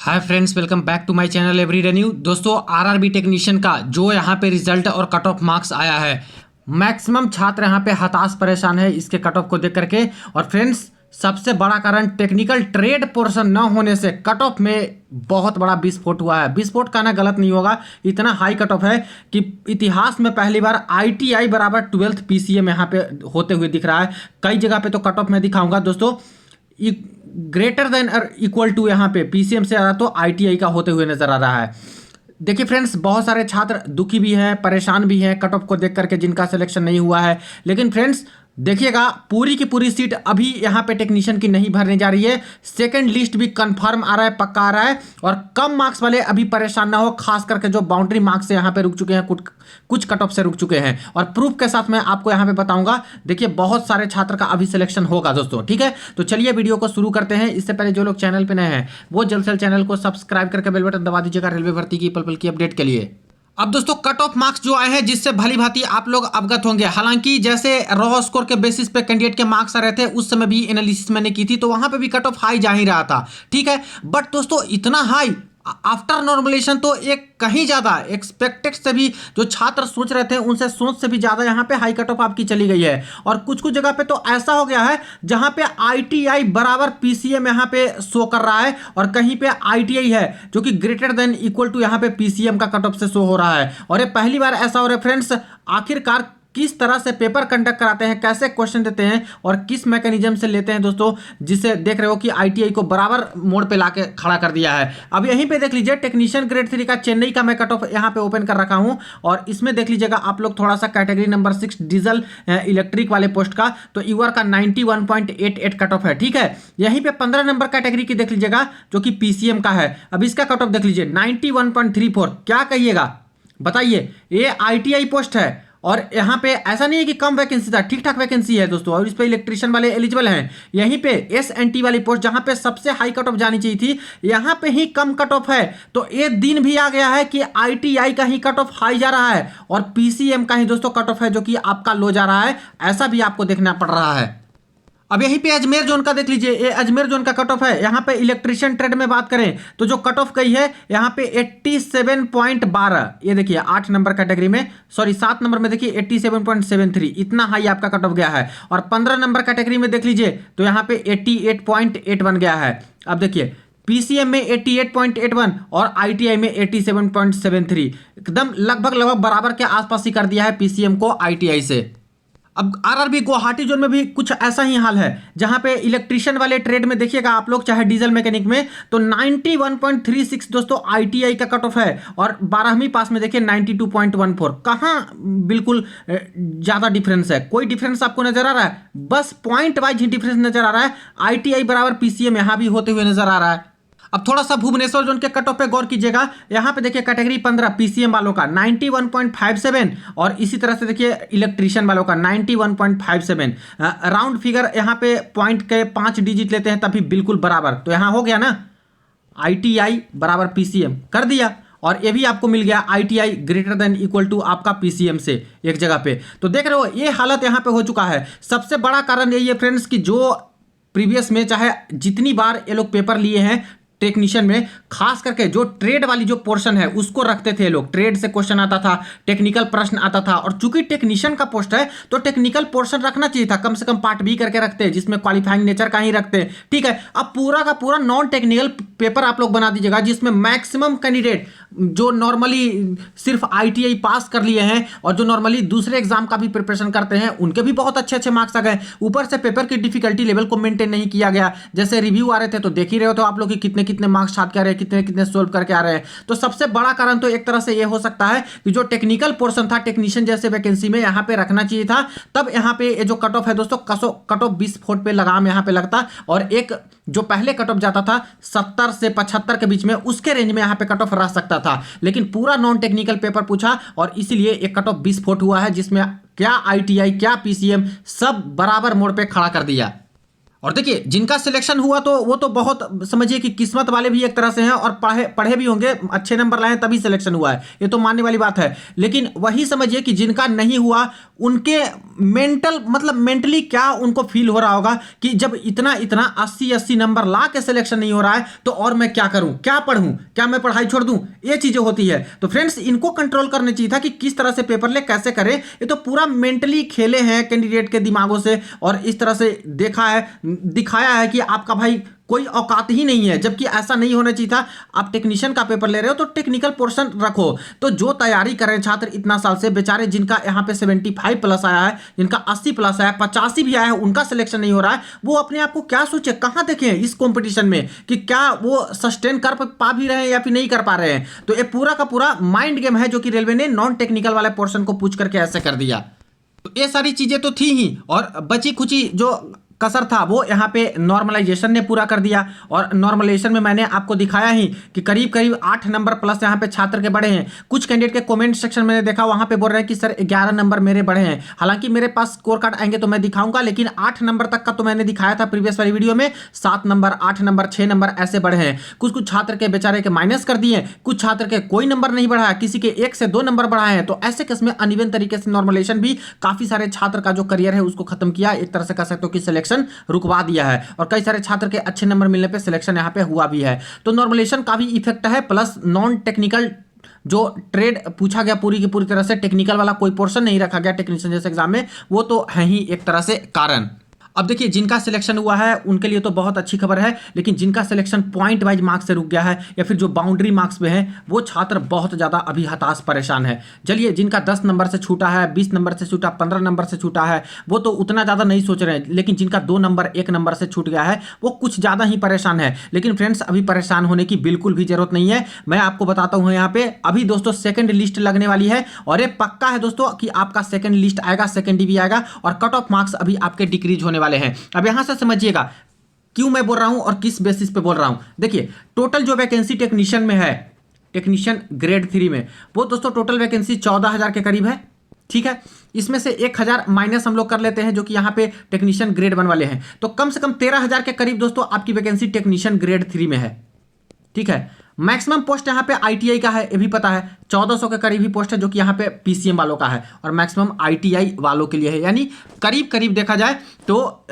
Hi friends, welcome back to my channel everyday new. दोस्तों, RRB technician का जो यहाँ पे रिजल्ट और कट ऑफ मार्क्स आया है, मैक्सिमम छात्र यहाँ पे हताश परेशान है इसके कट ऑफ को देख करके। और फ्रेंड्स, सबसे बड़ा कारण टेक्निकल ट्रेड पोर्शन न होने से कट ऑफ में बहुत बड़ा विस्फोट हुआ है। विस्फोट कहना गलत नहीं होगा, इतना हाई कट ऑफ है कि इतिहास में पहली बार आईटीआई बराबर 12th पीसीएम यहाँ पे होते हुए दिख रहा है। कई जगह पे तो कट ऑफ मैं दिखाऊंगा दोस्तों, ग्रेटर देन और इक्वल टू यहाँ पे पीसीएम से ज़्यादा तो आईटीआई का होते हुए नजर आ रहा है। देखिए फ्रेंड्स, बहुत सारे छात्र दुखी भी हैं, परेशान भी हैं कट ऑफ को देख करके जिनका सिलेक्शन नहीं हुआ है। लेकिन फ्रेंड्स देखिएगा, पूरी की पूरी सीट अभी यहाँ पे टेक्नीशियन की नहीं भरने जा रही है। सेकंड लिस्ट भी कंफर्म आ रहा है, पक्का आ रहा है। और कम मार्क्स वाले अभी परेशान ना हो, खास करके जो बाउंड्री मार्क्स से यहाँ पे रुक चुके हैं, कुछ कट ऑफ से रुक चुके हैं। और प्रूफ के साथ मैं आपको यहाँ पे बताऊंगा। देखिए, बहुत सारे छात्र का अभी सिलेक्शन होगा दोस्तों, ठीक है। तो चलिए वीडियो को शुरू करते हैं। इससे पहले जो लोग चैनल पर नए हैं वो जल्द से जल्द चैनल को सब्सक्राइब करके बेल बटन दबा दीजिएगा रेलवे भर्ती की पल पल की अपडेट के लिए। अब दोस्तों, कट ऑफ मार्क्स जो आए हैं जिससे भली भांति आप लोग अवगत होंगे। हालांकि जैसे रॉ स्कोर के बेसिस पे कैंडिडेट के मार्क्स आ रहे थे, उस समय भी एनालिसिस मैंने की थी तो वहां पे भी कट ऑफ हाई जा ही रहा था, ठीक है। बट दोस्तों, इतना हाई आफ्टर नॉर्मलाइजेशन तो एक कहीं ज़्यादा एक्सपेक्टेड से भी जो छात्र सोच रहे थे उनसे सोच से भी ज़्यादा यहाँ पे हाई कट ऑफ आपकी चली गई है। और कुछ कुछ जगह पे तो ऐसा हो गया है जहाँ पे आईटीआई बराबर पीसीएम यहाँ पे शो कर रहा है, और कहीं पे आईटीआई है जो कि ग्रेटर देन इक्वल टू यहाँ पे पीसीएम का कट ऑफ से शो हो रहा है। और ये पहली बार ऐसा हो रहा है फ्रेंड्स। आखिरकार किस तरह से पेपर कंडक्ट कराते हैं, कैसे क्वेश्चन देते हैं और किस मैकेनिज्म से लेते हैं दोस्तों, जिसे देख रहे हो कि आईटीआई को बराबर मोड़ पे लाके खड़ा कर दिया है। अब यहीं पे देख लीजिए, टेक्नीशियन ग्रेड 3 का चेन्नई का मैं कट ऑफ यहाँ पे ओपन कर रखा हूँ। और इसमें देख लीजिएगा आप लोग थोड़ा सा कैटेगरी नंबर 6 डीजल इलेक्ट्रिक वाले पोस्ट का, तो ईवर का 91.88 कट ऑफ है, ठीक है। यहीं पे 15 नंबर कैटेगरी की देख लीजिएगा जो कि पीसीएम का है। अब इसका कट ऑफ देख लीजिए 91.34। क्या कहिएगा बताइए, ये आईटीआई पोस्ट है और यहाँ पे ऐसा नहीं है कि कम वैकेंसी था, ठीक ठाक वैकेंसी है दोस्तों। और इस पे इलेक्ट्रिशियन वाले एलिजिबल हैं। यहीं पे एसएनटी वाली पोस्ट जहाँ पे सबसे हाई कट ऑफ जानी चाहिए थी, यहाँ पे ही कम कट ऑफ है। तो ये दिन भी आ गया है कि आईटीआई का ही कट ऑफ हाई जा रहा है और पीसीएम का ही दोस्तों कट ऑफ है जो कि आपका लो जा रहा है। ऐसा भी आपको देखना पड़ रहा है। अब यहीं पे अजमेर जोन का देख लीजिए, ये अजमेर जोन का कट ऑफ है। यहाँ पे इलेक्ट्रिशियन ट्रेड में बात करें तो जो कट ऑफ गई है यहाँ पे 87.12, ये देखिए 8 नंबर कैटेगरी में, सॉरी 7 नंबर में देखिए 87.73, इतना हाई आपका कट ऑफ गया है। और 15 नंबर कैटेगरी में देख लीजिए तो यहाँ पे 88.81 गया है। अब देखिए, पीसीएम में 88.81 और आईटीआई में 87.73, एकदम लगभग बराबर के आसपास ही कर दिया है पीसीएम को आईटीआई से। अब आरआरबी गुवाहाटी जोन में भी कुछ ऐसा ही हाल है, जहां पे इलेक्ट्रिशियन वाले ट्रेड में देखिएगा आप लोग, चाहे डीजल मैकेनिक में, तो 91.36 दोस्तों आईटीआई का कट ऑफ है। और 12वीं पास में देखिए 92.14। कहाँ बिल्कुल ज़्यादा डिफरेंस है, कोई डिफरेंस आपको नजर आ रहा है? बस पॉइंट वाइज ही डिफरेंस नजर आ रहा है। आईटीआई बराबर पीसीएम यहाँ भी होते हुए नजर आ रहा है। अब थोड़ा सा भुवनेश्वर जोन के कट ऑफ पे गौर कीजिएगा। यहाँ पे देखिए कैटेगरी 15 पीसीएम वालों का 91.57, और इसी तरह से देखिए इलेक्ट्रिशियन वालों का 91.57। राउंड फिगर यहाँ पे पॉइंट के 5 डिजिट लेते हैं तभी बिल्कुल बराबर। तो यहाँ हो गया ना, आईटीआई बराबर पीसीएम कर दिया। और ये भी आपको मिल गया ITI greater than equal to आपका पीसीएम से एक जगह पे। तो देख रहे हो ये हालत यहाँ पे हो चुका है। सबसे बड़ा कारण यही है फ्रेंड्स कि जो प्रीवियस में चाहे जितनी बार ये लोग पेपर लिए हैं टेक्नीशियन में, खास करके जो ट्रेड वाली जो पोर्शन है उसको रखते थे लोग। ट्रेड से क्वेश्चन आता था, टेक्निकल प्रश्न आता था। और चूंकि टेक्नीशियन का पोस्ट है तो टेक्निकल पोर्शन रखना चाहिए था, कम से कम पार्ट बी करके रखते हैं जिसमें क्वालिफाइंग नेचर का ही रखते हैं, ठीक है। अब पूरा का पूरा नॉन टेक्निकल पेपर आप लोग बना दीजिएगा जिसमें मैक्सिमम कैंडिडेट जो नॉर्मली सिर्फ आईटीआई पास कर लिए हैं और जो नॉर्मली दूसरे एग्जाम का भी प्रिपरेशन करते हैं, उनके भी बहुत अच्छे अच्छे मार्क्स आ गए। ऊपर से पेपर की डिफिकल्टी लेवल को मेंटेन नहीं किया गया। जैसे रिव्यू आ रहे थे तो देख ही रहे हो तो आप लोग कितने कितने मार्क्स छाट के आ रहे हैं, कितने कितने सोल्व करके आ रहे हैं। तो सबसे बड़ा कारण तो एक तरह से ये हो सकता है कि जो टेक्निकल पोर्शन था टेक्नीशियन जैसे वैकेंसी में यहाँ पे रखना चाहिए था। तब यहाँ पे ये जो कट ऑफ है दोस्तों, कट ऑफ 20 फुट पे लगाम यहाँ पे लगता, और एक जो पहले कट ऑफ जाता था 70 से 75 के बीच में, उसके रेंज में यहाँ पे कट ऑफ रह सकता था। लेकिन पूरा नॉन टेक्निकल पेपर पूछा और इसीलिए एक कट ऑफ 20 फुट हुआ है, जिसमें क्या आईटीआई क्या पीसीएम सब बराबर मोड़ पे खड़ा कर दिया। और देखिए जिनका सिलेक्शन हुआ तो वो तो बहुत समझिए कि किस्मत वाले भी एक तरह से हैं, और पढ़े पढ़े भी होंगे, अच्छे नंबर लाए तभी सिलेक्शन हुआ है, ये तो मानने वाली बात है। लेकिन वही समझिए कि जिनका नहीं हुआ उनके मेंटली क्या उनको फील हो रहा होगा कि जब इतना इतना 80-80 नंबर ला के सिलेक्शन नहीं हो रहा है तो और मैं क्या करूं, क्या पढ़ूं, क्या मैं पढ़ाई छोड़ दूं, ये चीजें होती है। तो फ्रेंड्स इनको कंट्रोल करना चाहिए था कि किस तरह से पेपर ले, कैसे करें। ये तो पूरा मेंटली खेले हैं कैंडिडेट के दिमागों से, और इस तरह से देखा है, दिखाया है कि आपका भाई कोई औकात ही नहीं है, जबकि ऐसा नहीं होना चाहिए था। आप टेक्नीशियन का पेपर ले रहे हो तो टेक्निकल पोर्शन रखो। तो जो तैयारी कर रहे हैं छात्र इतना साल से, बेचारे जिनका यहाँ पे 75 प्लस आया है, जिनका 80 प्लस आया है, 85 भी आया है, उनका सिलेक्शन नहीं हो रहा है, वो अपने आप को क्या सोचे, कहाँ देखें इस कंपटीशन में कि क्या वो सस्टेन कर पा भी रहे हैं या फिर नहीं कर पा रहे हैं। तो ये पूरा का पूरा माइंड गेम है जो कि रेलवे ने नॉन टेक्निकल वाले पोर्शन को पूछ करके ऐसे कर दिया। तो ये सारी चीजें तो थी ही, और बची कुची जो कसर था वो यहाँ पे नॉर्मलाइजेशन ने पूरा कर दिया। और नॉर्मलाइजेशन में मैंने आपको दिखाया ही कि करीब करीब 8 नंबर प्लस यहाँ पे छात्र के बढ़े हैं। कुछ कैंडिडेट के कमेंट सेक्शन मैंने देखा, वहाँ पे बोल रहे हैं कि सर 11 नंबर मेरे बढ़े हैं। हालांकि मेरे पास स्कोर कार्ड आएंगे तो मैं दिखाऊंगा, लेकिन 8 नंबर तक का तो मैंने दिखाया था प्रीवियस वाली वीडियो में। 7 नंबर, 8 नंबर, 6 नंबर ऐसे बढ़े हैं। कुछ कुछ छात्र के बेचारे के माइनस कर दिए, कुछ छात्र के कोई नंबर नहीं बढ़ाया, किसी के 1 से 2 नंबर बढ़ाए हैं। तो ऐसे केस में अनइवन तरीके से नॉर्मलाइजेशन भी काफी सारे छात्र का जो करियर है उसको खत्म किया, एक तरह से कह सकते हो कि सिलेक्शन रुकवा दिया है। और कई सारे छात्र के अच्छे नंबर मिलने पे सिलेक्शन यहाँ पे हुआ भी है। तो नॉर्मलाइजेशन का भी इफेक्ट है, प्लस नॉन टेक्निकल जो ट्रेड पूछा गया पूरी की पूरी तरह से, टेक्निकल वाला कोई पोर्शन नहीं रखा गया टेक्नीशियन जैसे एग्जाम में, वो तो है ही एक तरह से कारण। अब देखिए जिनका सिलेक्शन हुआ है उनके लिए तो बहुत अच्छी खबर है, लेकिन जिनका सिलेक्शन पॉइंट वाइज मार्क्स से रुक गया है या फिर जो बाउंड्री मार्क्स पे है, वो छात्र बहुत ज़्यादा अभी हताश परेशान है। चलिए जिनका 10 नंबर से छूटा है, 20 नंबर से छूटा, 15 नंबर से छूटा है, वो तो उतना ज़्यादा नहीं सोच रहे हैं, लेकिन जिनका 2 नंबर 1 नंबर से छूट गया है वो कुछ ज़्यादा ही परेशान है। लेकिन फ्रेंड्स अभी परेशान होने की बिल्कुल भी जरूरत नहीं है। मैं आपको बताता हूँ यहाँ पे अभी दोस्तों सेकेंड लिस्ट लगने वाली है, और ये पक्का है दोस्तों कि आपका सेकेंड लिस्ट आएगा, सेकेंड डीवी आएगा, और कट ऑफ मार्क्स अभी आपके डिक्रीज होने वाले हैं। अब यहां से समझिएगा क्यों मैं बोल रहा हूं और किस बेसिस पे बोल रहा हूं। देखिए टोटल जो वैकेंसी टेक्नीशियन में है, टेक्नीशियन ग्रेड 3 में, वो दोस्तों टोटल वैकेंसी 14,000 के करीब है। ठीक है, इसमें से 1,000 माइनस हम लोग कर लेते हैं जो कि यहाँ पे टेक्नीशियन ग्रेड 1 वाले हैं, तो कम से कम 13,000 के करीब दोस्तों आपकी वैकेंसी टेक्नीशियन ग्रेड 3 में है। ठीक है, मैक्सिमम पोस्ट यहाँ पे आईटीआई का है, ये भी पता है, 1400 के करीब ही पोस्ट है जो कि यहाँ पे पीसीएम वालों का है, और मैक्सिमम आईटीआई वालों के लिए है। यानी करीब करीब देखा जाए तो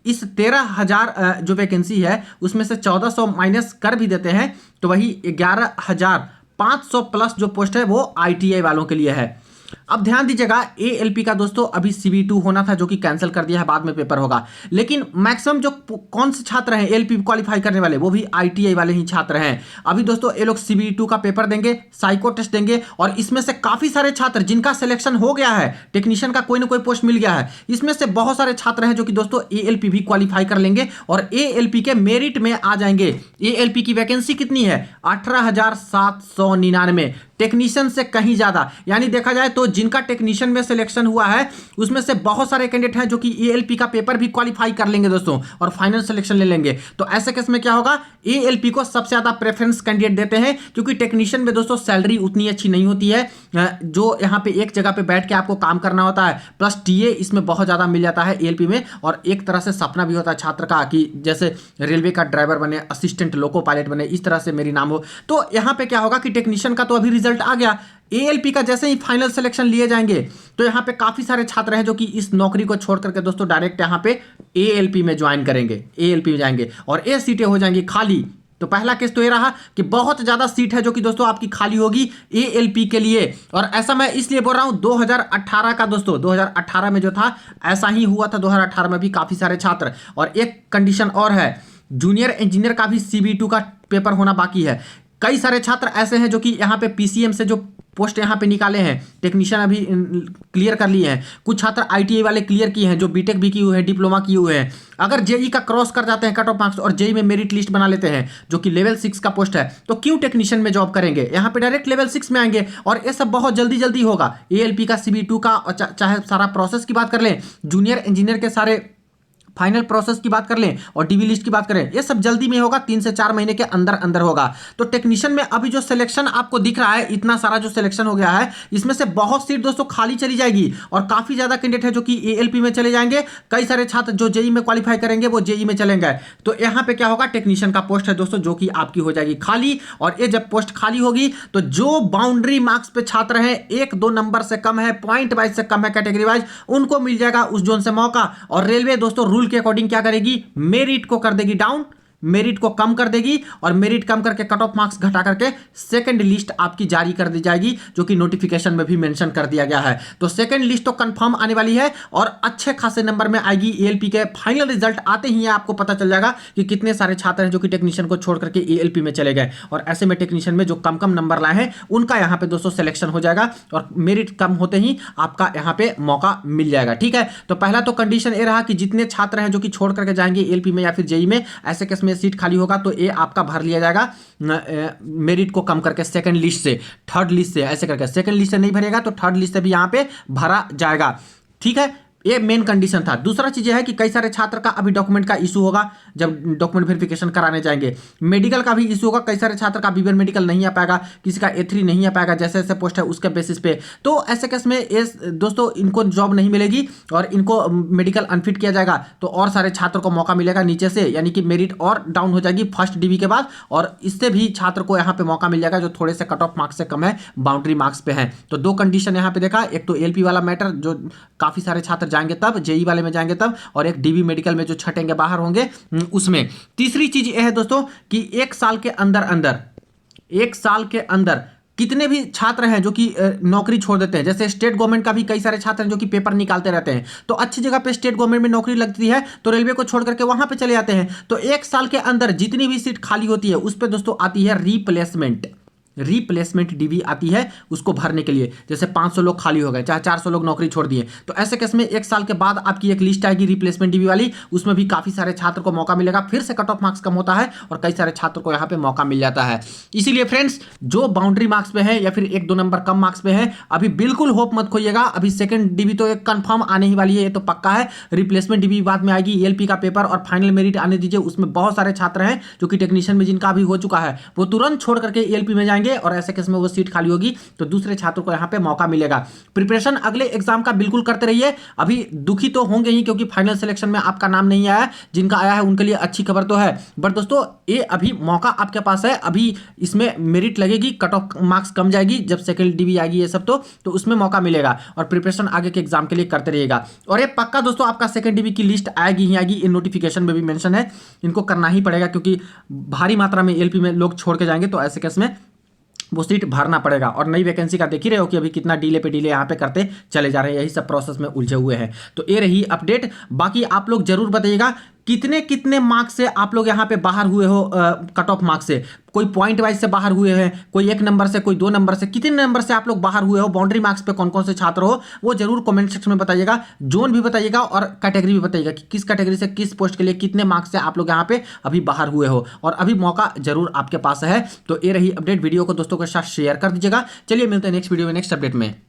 इस 13,000 जो वैकेंसी है उसमें से 1400 माइनस कर भी देते हैं तो वही 11,500 प्लस जो पोस्ट है वो आईटीआई वालों के लिए है। अब ध्यान दीजिएगा एएलपी का दोस्तों अभी CB2 होना था जो कि कैंसिल कर दिया है, बाद में पेपर होगा। लेकिन मैक्सिमम जो कौन से छात्र हैं एएलपी क्वालिफाई करने वाले, वो भी आईटीआई वाले ही छात्र हैं। अभी दोस्तों ये लोग CB2 का पेपर देंगे, साइको टेस्ट देंगे, और इसमें से काफी सारे छात्र जिनका सिलेक्शन हो गया है, टेक्नीशियन का कोई ना कोई पोस्ट मिल गया है, इसमें से बहुत सारे छात्र हैं जो कि दोस्तों एएलपी भी क्वालिफाई कर लेंगे और एएलपी के मेरिट में आ जाएंगे। एएलपी की वैकेंसी कितनी है? 18,799, टेक्नीशियन से कहीं ज्यादा। यानी देखा जाए तो जिनका टेक्नीशियन में सिलेक्शन हुआ है उसमें से बहुत सारे कैंडिडेट हैं जो कि एएलपी का पेपर भी क्वालिफाई कर लेंगे दोस्तों, और फाइनल सिलेक्शन ले लेंगे। तो ऐसे केस में क्या होगा, एएलपी को सबसे ज्यादा प्रेफरेंस कैंडिडेट देते हैं, क्योंकि टेक्नीशियन में दोस्तों सैलरी उतनी अच्छी नहीं होती है, जो यहाँ पे एक जगह पे बैठ के आपको काम करना होता है, प्लस टीए इसमें बहुत ज्यादा मिल जाता है एएलपी में। और एक तरह से सपना भी होता है छात्र का कि जैसे रेलवे का ड्राइवर बने, असिस्टेंट लोको पायलट बने, इस तरह से मेरी नाम हो। तो यहाँ पे क्या होगा कि टेक्नीशियन का तो अभी रिजल्ट आ गया, एएलपी का जैसे ही फाइनल सिलेक्शन लिए जाएंगे तो यहाँ पे काफी सारे छात्र हैं जो कि इस नौकरी को छोड़ करके दोस्तों डायरेक्ट यहाँ पे एएलपी में ज्वाइन करेंगे, एएलपी में जाएंगे, और ये सीटें हो जाएंगी खाली। तो पहला केस तो ये रहा कि बहुत ज्यादा सीट है जो कि दोस्तों आपकी खाली होगी एएलपी के लिए। और ऐसा मैं इसलिए बोल रहा हूं 2018 का दोस्तों, 2018 में जो था ऐसा ही हुआ था, 2018 में भी काफी सारे छात्र। और एक कंडीशन और है, जूनियर इंजीनियर का भी CB2 का पेपर होना बाकी है। कई सारे छात्र ऐसे हैं जो कि यहाँ पे पीसीएम से जो पोस्ट यहाँ पे निकाले हैं, टेक्नीशियन अभी क्लियर कर लिए हैं, कुछ छात्र आईटीआई वाले क्लियर किए हैं, जो बीटेक भी किए हुए हैं, डिप्लोमा किए हुए हैं। अगर जेई का क्रॉस कर जाते हैं कट ऑफ मार्क्स और जेई में मेरिट लिस्ट बना लेते हैं जो कि लेवल 6 का पोस्ट है, तो क्यों टेक्नीशियन में जॉब करेंगे, यहाँ पे डायरेक्ट लेवल 6 में आएंगे। और ये सब बहुत जल्दी जल्दी होगा, एएलपी का CB2 का, चाहे सारा प्रोसेस की बात कर लें, जूनियर इंजीनियर के सारे फाइनल प्रोसेस की बात कर लें और डीबी लिस्ट की बात करें, ये सब जल्दी में होगा, 3 से 4 महीने के अंदर अंदर होगा। तो टेक्नीशियन में अभी जो सिलेक्शन आपको दिख रहा है, इतना सारा जो सिलेक्शन हो गया है, इसमें से बहुत सीट दोस्तों खाली चली जाएगी और काफी ज्यादा कैंडिडेट है जो कि एएलपी में चले जाएंगे। कई सारे छात्र जो जेई में क्वालिफाई करेंगे वो जेई में चलेंगे। तो यहां पे क्या होगा, टेक्नीशियन का पोस्ट है दोस्तों जो कि आपकी हो जाएगी खाली, और ये जब पोस्ट खाली होगी तो जो बाउंड्री मार्क्स पे छात्र हैं, 1-2 नंबर से कम है, पॉइंट वाइज से कम है, कैटेगरी वाइज, उनको मिल जाएगा उस जोन से मौका। और रेलवे दोस्तों रूल के अकॉर्डिंग क्या करेगी, मेरिट को कर देगी डाउन, मेरिट को कम कर देगी, और मेरिट कम करके कट ऑफ मार्क्स घटा करके सेकंड लिस्ट आपकी जारी कर दी जाएगी, जो कि नोटिफिकेशन में भी मेंशन कर दिया गया है। तो सेकंड लिस्ट तो कंफर्म आने वाली है और अच्छे खासे नंबर में आएगी। एएलपी के फाइनल रिजल्ट आते ही आपको पता चल जाएगा कि कितने सारे छात्र हैं जो कि टेक्नीशियन को छोड़ करके एएलपी में चले गए, और ऐसे में टेक्नीशियन में जो कम कम नंबर लाए हैं उनका यहाँ पे दोस्तों सिलेक्शन हो जाएगा, और मेरिट कम होते ही आपका यहाँ पे मौका मिल जाएगा। ठीक है, तो पहला तो कंडीशन ये रहा कि जितने छात्र हैं जो कि छोड़ करके जाएंगे एएलपी में या फिर जेई में, ऐसे केस में सीट खाली होगा तो ये आपका भर लिया जाएगा मेरिट को कम करके सेकंड लिस्ट से, थर्ड लिस्ट से, ऐसे करके। सेकंड लिस्ट से नहीं भरेगा तो थर्ड लिस्ट से भी यहां पे भरा जाएगा। ठीक है, ये मेन कंडीशन था। दूसरा चीज है कि कई सारे छात्र का अभी डॉक्यूमेंट का इशू होगा जब डॉक्यूमेंट वेरिफिकेशन कराने जाएंगे, मेडिकल का भी इशू होगा। कई सारे छात्र का बीबीएन मेडिकल नहीं आ पाएगा, किसी का A3 नहीं आ पाएगा, जैसे जैसे पोस्ट है उसके बेसिस पे। तो ऐसे केस में दोस्तों इनको जॉब नहीं मिलेगी और इनको मेडिकल अनफिट किया जाएगा, तो और सारे छात्र को मौका मिलेगा नीचे से, यानी कि मेरिट और डाउन हो जाएगी फर्स्ट डीबी के बाद, और इससे भी छात्र को यहाँ पे मौका मिल जाएगा जो थोड़े से कट ऑफ मार्क्स से कम है, बाउंड्री मार्क्स पे है। तो दो कंडीशन यहाँ पे देखा, एक तो एएलपी वाला मैटर जो काफी सारे छात्र जाएंगे तब, जेई वाले में जाएंगे तब, और एक डीबी मेडिकल में जो छटेंगे बाहर होंगे उसमें। तीसरी चीज यह है दोस्तों कि 1 साल के अंदर अंदर, 1 साल के अंदर कितने भी छात्र हैं जो कि नौकरी छोड़ देते हैं, जैसे स्टेट गवर्नमेंट का भी कई सारे छात्र हैं जो कि पेपर निकालते रहते हैं, तो अच्छी जगह पे स्टेट गवर्नमेंट में नौकरी लगती है तो रेलवे को छोड़ करके वहां पे चले जाते हैं। तो 1 साल के अंदर जितनी भी सीट खाली होती है उस पर दोस्तों आती है रिप्लेसमेंट डीबी आती है उसको भरने के लिए। जैसे 500 लोग खाली हो गए, चाहे 400 लोग नौकरी छोड़ दिए, तो ऐसे केस में 1 साल के बाद आपकी एक लिस्ट आएगी रिप्लेसमेंट डीबी वाली, उसमें भी काफी सारे छात्र को मौका मिलेगा। फिर से कट ऑफ मार्क्स कम होता है और कई सारे छात्र को यहाँ पे मौका मिल जाता है। इसीलिए फ्रेंड्स, जो बाउंड्री मार्क्स पे है या फिर 1-2 नंबर कम मार्क्स पे है, अभी बिल्कुल होप मत खोइएगा। अभी सेकंड डीबी तो एक कंफर्म आने ही वाली है, ये तो पक्का है। रिप्लेसमेंट डीबी बाद में आएगी, एएलपी का पेपर और फाइनल मेरिट आने दीजिए। उसमें बहुत सारे छात्र हैं जो कि टेक्नीशियन में जिनका भी हो चुका है, वो तुरंत छोड़ करके एएलपी में जाएंगे, और ऐसे केस में सीट खाली होगी तो दूसरे छात्रों को यहां पे मौका मिलेगा। प्रिपरेशन अगले एग्जाम का बिल्कुल करते रहिए। अभी दुखी तो होंगे ही क्योंकि फाइनल सिलेक्शन में आपका नाम नहीं आया, जिनका आया है उनके लिए अच्छी खबर तो है, बट दोस्तों ये अभी मौका आपके पास है। अभी इसमें मेरिट लगेगी, कट ऑफ मार्क्स कम जाएगी, जब सेकंड डीबी आएगी ये सब तो उसमें मौका मिलेगा, और प्रिपरेशन आगे के एग्जाम के लिए करते रहिएगा। और ये पक्का दोस्तों आपका सेकंड डीबी की लिस्ट आएगी ही आएगी, इन नोटिफिकेशन में भी मेंशन है, इनको करना ही पड़ेगा क्योंकि भारी मात्रा में एएलपी में लोग छोड़ के जाएंगे, तो ऐसे केस में वो सीट भरना पड़ेगा। और नई वैकेंसी का देख ही रहे हो कि अभी कितना डिले पे डिले यहाँ पे करते चले जा रहे हैं, यही सब प्रोसेस में उलझे हुए हैं। तो ये रही अपडेट। बाकी आप लोग जरूर बताइएगा कितने कितने मार्क्स से आप लोग यहाँ पे बाहर हुए हो, कट ऑफ मार्क्स से। कोई पॉइंट वाइज से बाहर हुए हैं, कोई 1 नंबर से, कोई 2 नंबर से, कितने नंबर से आप लोग बाहर हुए हो, बाउंड्री मार्क्स पे कौन कौन से छात्र हो, वो जरूर कमेंट सेक्शन में बताइएगा। जोन भी बताइएगा और कैटेगरी भी बताइएगा कि किस कैटेगरी से किस पोस्ट के लिए कितने मार्क्स से आप लोग यहाँ पे अभी बाहर हुए हो, और अभी मौका जरूर आपके पास है। तो ये रही अपडेट, वीडियो को दोस्तों के साथ शेयर कर दीजिएगा। चलिए मिलते हैं नेक्स्ट वीडियो में नेक्स्ट अपडेट में।